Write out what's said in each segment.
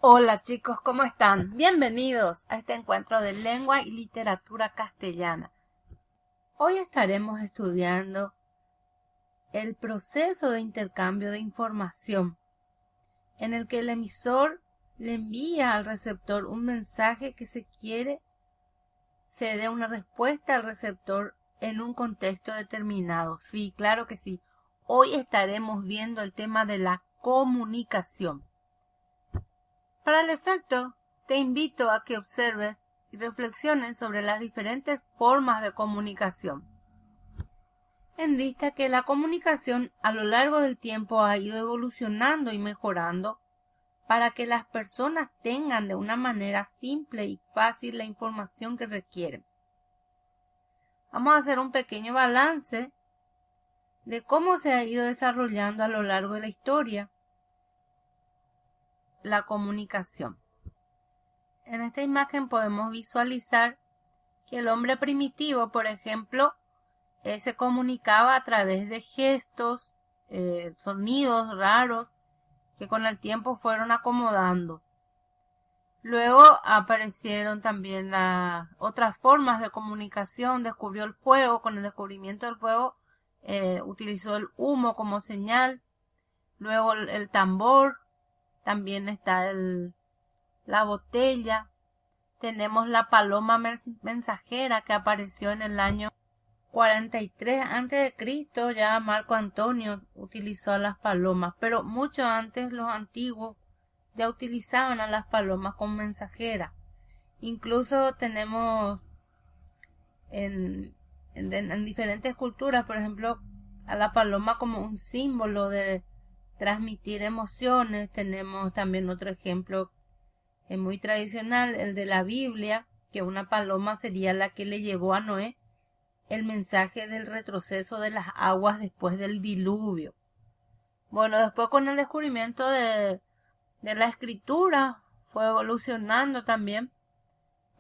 Hola chicos, ¿cómo están? Bienvenidos a este encuentro de lengua y literatura castellana. Hoy estaremos estudiando el proceso de intercambio de información, en el que el emisor le envía al receptor un mensaje que se dé una respuesta al receptor en un contexto determinado. Sí, claro que sí. Hoy estaremos viendo el tema de la comunicación. Para el efecto, te invito a que observes y reflexiones sobre las diferentes formas de comunicación, en vista que la comunicación a lo largo del tiempo ha ido evolucionando y mejorando para que las personas tengan de una manera simple y fácil la información que requieren. Vamos a hacer un pequeño balance de cómo se ha ido desarrollando a lo largo de la historia la comunicación. En esta imagen podemos visualizar que el hombre primitivo, por ejemplo, se comunicaba a través de gestos, sonidos raros que con el tiempo fueron acomodando. Luego aparecieron también otras formas de comunicación. Descubrió el fuego. Con el descubrimiento del fuego utilizó el humo como señal. Luego el tambor. También está la botella. Tenemos la paloma mensajera que apareció en el año 43 a.C. Ya Marco Antonio utilizó las palomas, pero mucho antes los antiguos ya utilizaban a las palomas como mensajeras. Incluso tenemos en diferentes culturas, por ejemplo, a la paloma como un símbolo de transmitir emociones. Tenemos también otro ejemplo muy tradicional, el de la Biblia, que una paloma sería la que le llevó a Noé el mensaje del retroceso de las aguas después del diluvio. Bueno, después con el descubrimiento de la escritura fue evolucionando también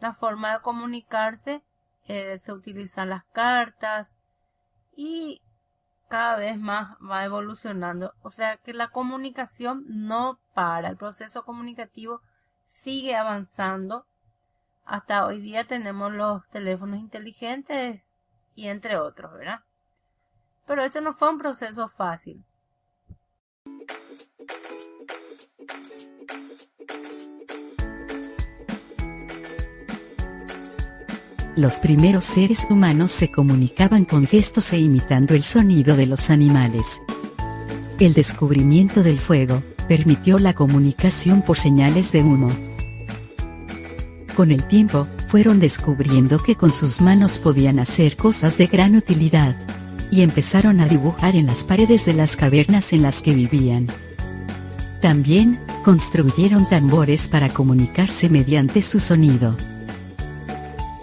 la forma de comunicarse. Se utilizan las cartas y cada vez más va evolucionando. O sea que la comunicación no para, el proceso comunicativo sigue avanzando. Hasta hoy día tenemos los teléfonos inteligentes y entre otros, ¿verdad? Pero esto no fue un proceso fácil. Los primeros seres humanos se comunicaban con gestos e imitando el sonido de los animales. El descubrimiento del fuego permitió la comunicación por señales de humo. Con el tiempo, fueron descubriendo que con sus manos podían hacer cosas de gran utilidad, y empezaron a dibujar en las paredes de las cavernas en las que vivían. También, construyeron tambores para comunicarse mediante su sonido.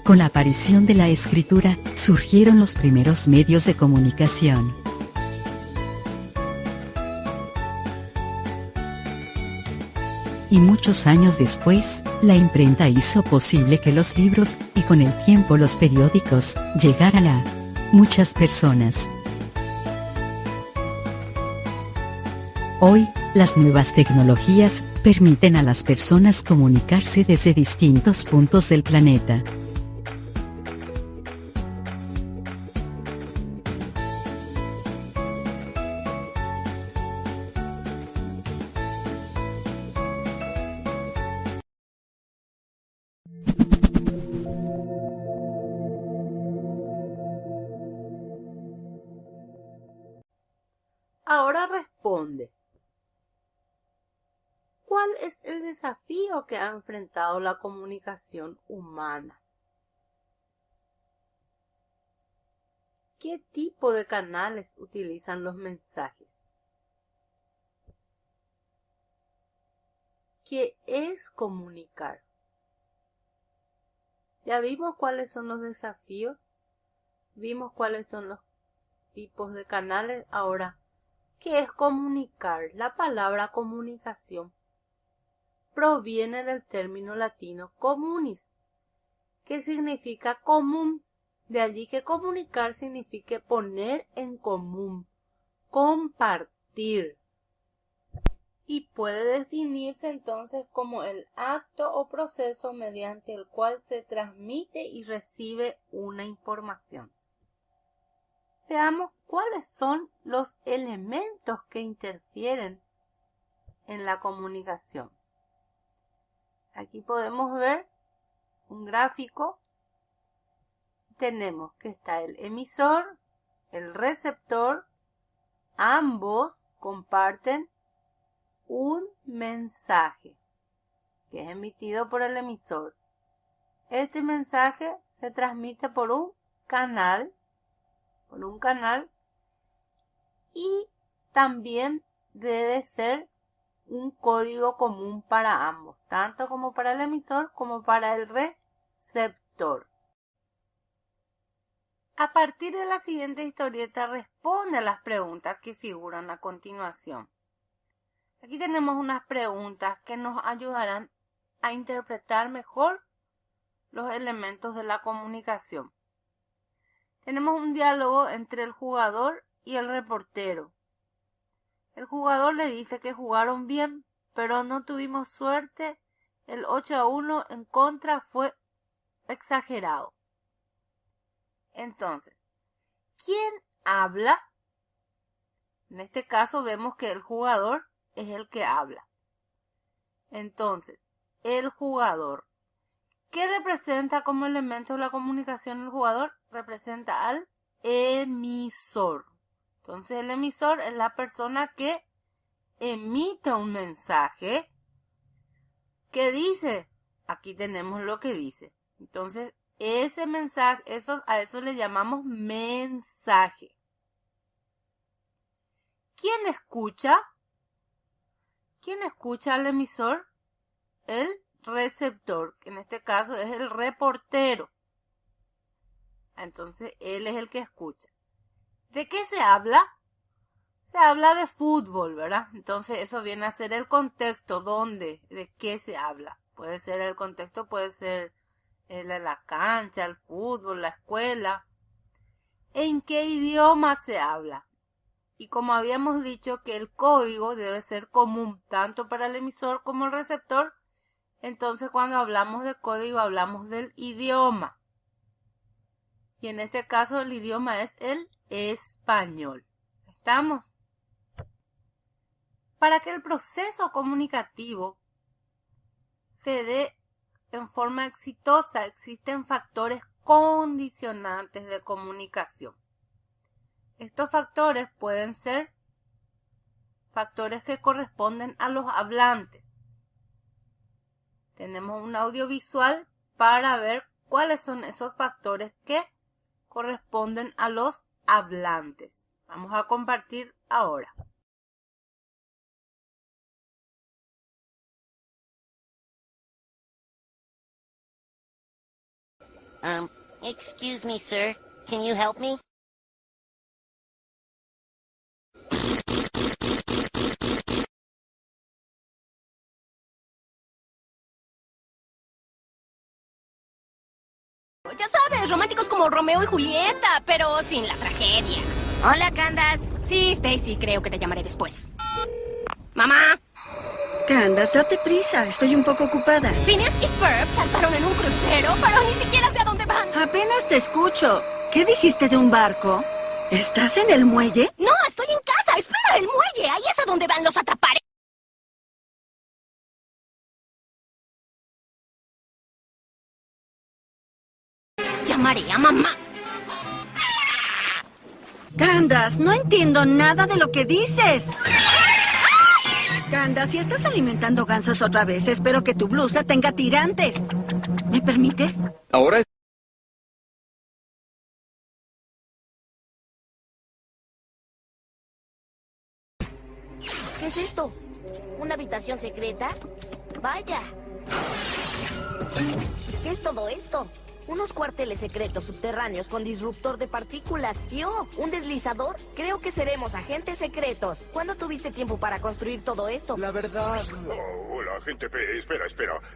Con la aparición de la escritura, surgieron los primeros medios de comunicación. Y muchos años después, la imprenta hizo posible que los libros, y con el tiempo los periódicos, llegaran a muchas personas. Hoy, las nuevas tecnologías permiten a las personas comunicarse desde distintos puntos del planeta. Ahora responde. ¿Cuál es el desafío que ha enfrentado la comunicación humana? ¿Qué tipo de canales utilizan los mensajes? ¿Qué es comunicar? Ya vimos cuáles son los desafíos, vimos cuáles son los tipos de canales. Ahora, ¿qué es comunicar? La palabra comunicación proviene del término latino communis, que significa común. De allí que comunicar significa poner en común, compartir. y puede definirse entonces como el acto o proceso mediante el cual se transmite y recibe una información. Veamos cuáles son los elementos que interfieren en la comunicación. Aquí podemos ver un gráfico. Tenemos que está el emisor, el receptor, ambos comparten un mensaje que es emitido por el emisor. Este mensaje se transmite por un canal y también debe ser un código común para ambos, tanto como para el emisor como para el receptor. A partir de la siguiente historieta responde a las preguntas que figuran a continuación. Aquí tenemos unas preguntas que nos ayudarán a interpretar mejor los elementos de la comunicación. Tenemos un diálogo entre el jugador y el reportero. El jugador le dice que jugaron bien, pero no tuvimos suerte. El 8-1 en contra fue exagerado. Entonces, ¿quién habla? En este caso vemos que el jugador es el que habla. Entonces, el jugador, ¿qué representa como elemento de la comunicación el jugador? Representa al emisor. Entonces, el emisor es la persona que emite un mensaje. ¿Qué dice? Aquí tenemos lo que dice. Entonces, ese mensaje, a eso le llamamos mensaje. ¿Quién escucha? ¿Quién escucha al emisor? El receptor, que en este caso es el reportero. Entonces, él es el que escucha. ¿De qué se habla? Se habla de fútbol, ¿verdad? Entonces, eso viene a ser el contexto, de qué se habla. Puede ser el contexto, puede ser la cancha, el fútbol, la escuela. ¿En qué idioma se habla? Y como habíamos dicho que el código debe ser común tanto para el emisor como el receptor, entonces cuando hablamos de código hablamos del idioma. Y en este caso el idioma es el español. ¿Estamos? Para que el proceso comunicativo se dé en forma exitosa, existen factores condicionantes de comunicación. Estos factores pueden ser factores que corresponden a los hablantes. Tenemos un audiovisual para ver cuáles son esos factores que corresponden a los hablantes. Vamos a compartir ahora. Excuse me, sir. Can you help me? Ya sabes, románticos como Romeo y Julieta, pero sin la tragedia. Hola, Candace. Sí, Stacy, creo que te llamaré después. ¡Mamá! Candace, date prisa. Estoy un poco ocupada. Phineas y Ferb saltaron en un crucero, pero ni siquiera sé a dónde van. Apenas te escucho. ¿Qué dijiste de un barco? ¿Estás en el muelle? No, estoy en casa. Espera el muelle. Ahí es a donde van, los atraparé. Llamaré a mamá. Candace, no entiendo nada de lo que dices. Candace, si estás alimentando gansos otra vez, espero que tu blusa tenga tirantes. ¿Me permites? Ahora es... ¿Qué es esto? ¿Una habitación secreta? Vaya. ¿Qué es todo esto? Unos cuarteles secretos subterráneos con disruptor de partículas. Y un deslizador. Creo que seremos agentes secretos. ¿Cuándo tuviste tiempo para construir todo esto? La verdad... Oh, hola, agente P. Espera.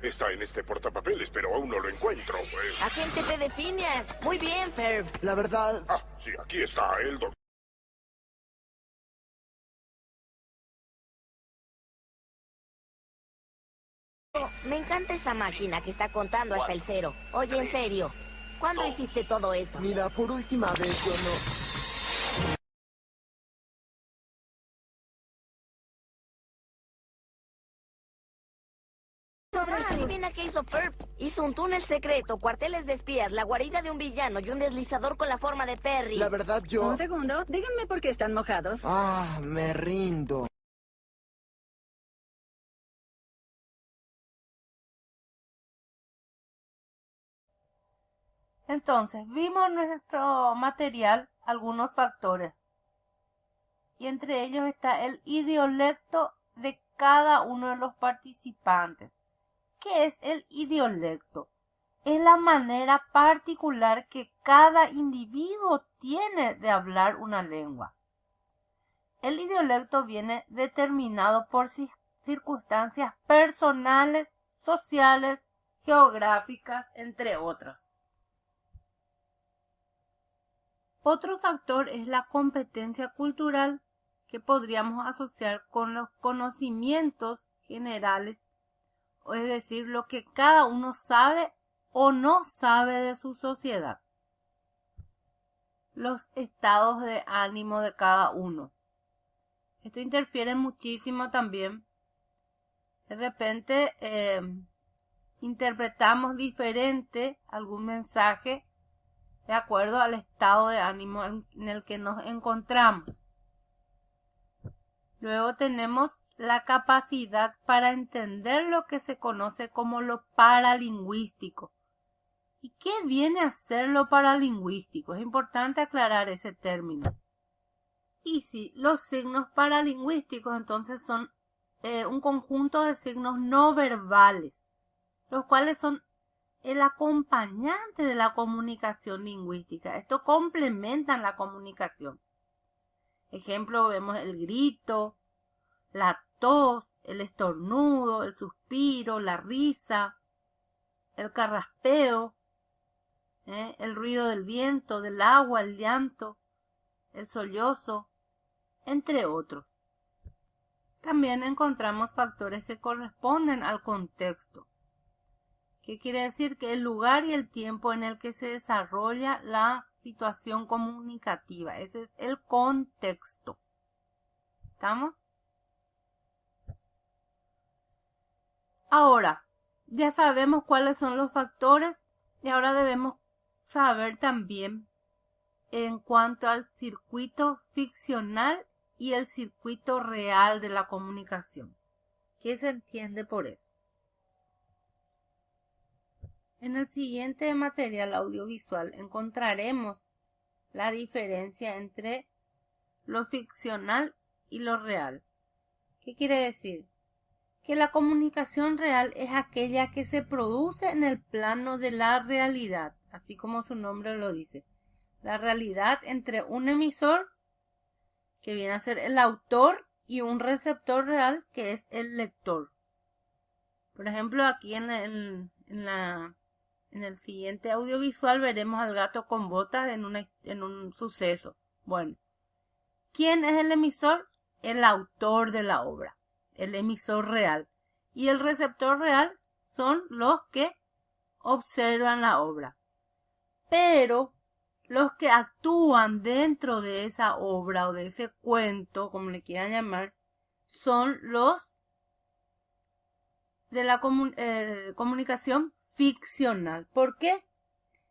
Está en este portapapeles, pero aún no lo encuentro. Agente P de Phineas. Muy bien, Ferb. La verdad... Ah, sí, aquí está el doctor. Me encanta esa máquina que está contando hasta el 0. Oye, en serio, ¿cuándo hiciste todo esto? Mira, por última vez yo no... Adivina qué hizo Perf. Hizo un túnel secreto, cuarteles de espías, la guarida de un villano y un deslizador con la forma de Perry. La verdad yo... Un segundo, díganme por qué están mojados. Ah, me rindo. Entonces, vimos en nuestro material algunos factores. Y entre ellos está el idiolecto de cada uno de los participantes. ¿Qué es el idiolecto? Es la manera particular que cada individuo tiene de hablar una lengua. El idiolecto viene determinado por circunstancias personales, sociales, geográficas, entre otros. Otro factor es la competencia cultural, que podríamos asociar con los conocimientos generales, es decir, lo que cada uno sabe o no sabe de su sociedad. Los estados de ánimo de cada uno. Esto interfiere muchísimo también. De repente interpretamos diferente algún mensaje de acuerdo al estado de ánimo en el que nos encontramos. Luego tenemos la capacidad para entender lo que se conoce como lo paralingüístico. ¿Y qué viene a ser lo paralingüístico? Es importante aclarar ese término. Y sí, los signos paralingüísticos entonces son un conjunto de signos no verbales, los cuales son el acompañante de la comunicación lingüística. Esto complementa la comunicación. Ejemplo, vemos el grito, la tos, el estornudo, el suspiro, la risa, el carraspeo, el ruido del viento, del agua, el llanto, el sollozo, entre otros. También encontramos factores que corresponden al contexto. ¿Qué quiere decir? Que el lugar y el tiempo en el que se desarrolla la situación comunicativa. Ese es el contexto. ¿Estamos? Ahora, ya sabemos cuáles son los factores y ahora debemos saber también en cuanto al circuito ficcional y el circuito real de la comunicación. ¿Qué se entiende por eso? En el siguiente material audiovisual encontraremos la diferencia entre lo ficcional y lo real. ¿Qué quiere decir? Que la comunicación real es aquella que se produce en el plano de la realidad, así como su nombre lo dice. La realidad entre un emisor, que viene a ser el autor, y un receptor real, que es el lector. Por ejemplo, aquí en el siguiente audiovisual veremos al gato con botas en un suceso. Bueno, ¿quién es el emisor? El autor de la obra, el emisor real. Y el receptor real son los que observan la obra. Pero los que actúan dentro de esa obra o de ese cuento, como le quieran llamar, son los de la comunicación ficcional. ¿Por qué?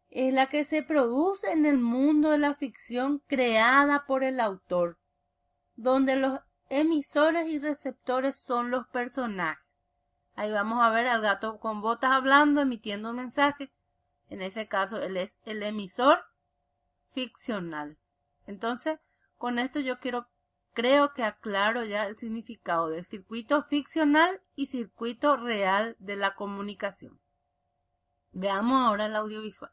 Es la que se produce en el mundo de la ficción creada por el autor, donde los emisores y receptores son los personajes. Ahí vamos a ver al gato con botas hablando, emitiendo un mensaje. En ese caso, él es el emisor ficcional. Entonces, con esto yo creo que aclaro ya el significado de circuito ficcional y circuito real de la comunicación. Veamos ahora el audiovisual.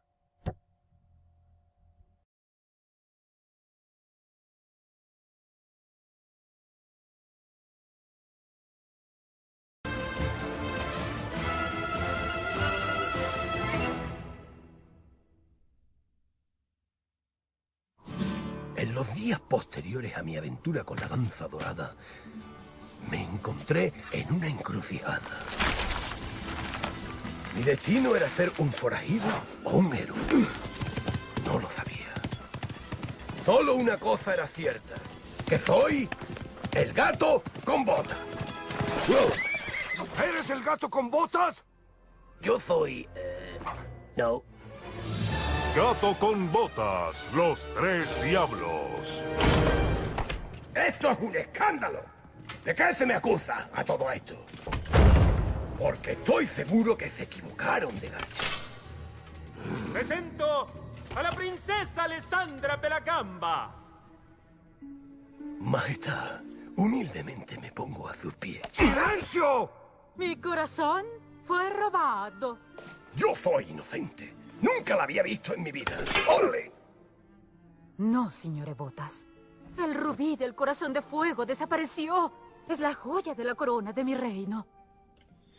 En los días posteriores a mi aventura con la ganza dorada, me encontré en una encrucijada. Mi destino era ser un forajido o un héroe. No lo sabía. Solo una cosa era cierta. Que soy el gato con botas. ¿Eres el gato con botas? Yo soy... no. Gato con botas, los 3 diablos. ¡Esto es un escándalo! ¿De qué se me acusa a todo esto? Porque estoy seguro que se equivocaron de gato. Presento a la princesa Alessandra Pelacamba. Majestad, humildemente me pongo a sus pies. ¡Silencio! Mi corazón fue robado. Yo soy inocente. Nunca la había visto en mi vida. ¡Órale! No, señor Botas. El rubí del corazón de fuego desapareció. Es la joya de la corona de mi reino.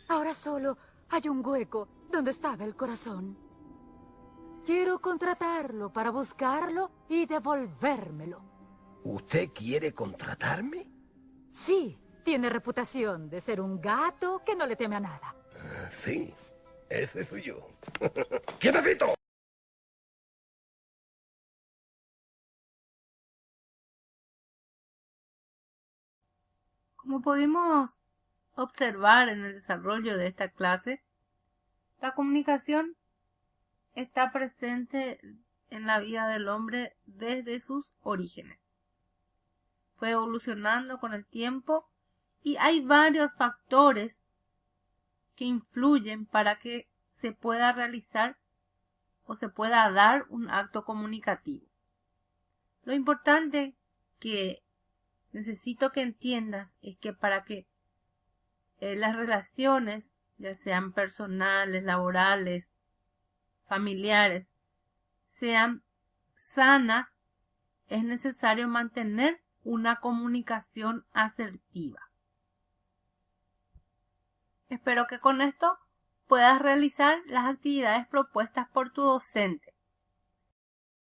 Ahora solo hay un hueco donde estaba el corazón. Quiero contratarlo para buscarlo y devolvérmelo. ¿Usted quiere contratarme? Sí, tiene reputación de ser un gato que no le teme a nada. Sí, ese soy yo. ¡Quietecito! Como pudimos observar en el desarrollo de esta clase, la comunicación está presente en la vida del hombre desde sus orígenes. Fue evolucionando con el tiempo y hay varios factores que influyen para que se pueda realizar o se pueda dar un acto comunicativo. Lo importante que necesito que entiendas es que para que las relaciones, ya sean personales, laborales, familiares, sean sanas, es necesario mantener una comunicación asertiva. Espero que con esto puedas realizar las actividades propuestas por tu docente.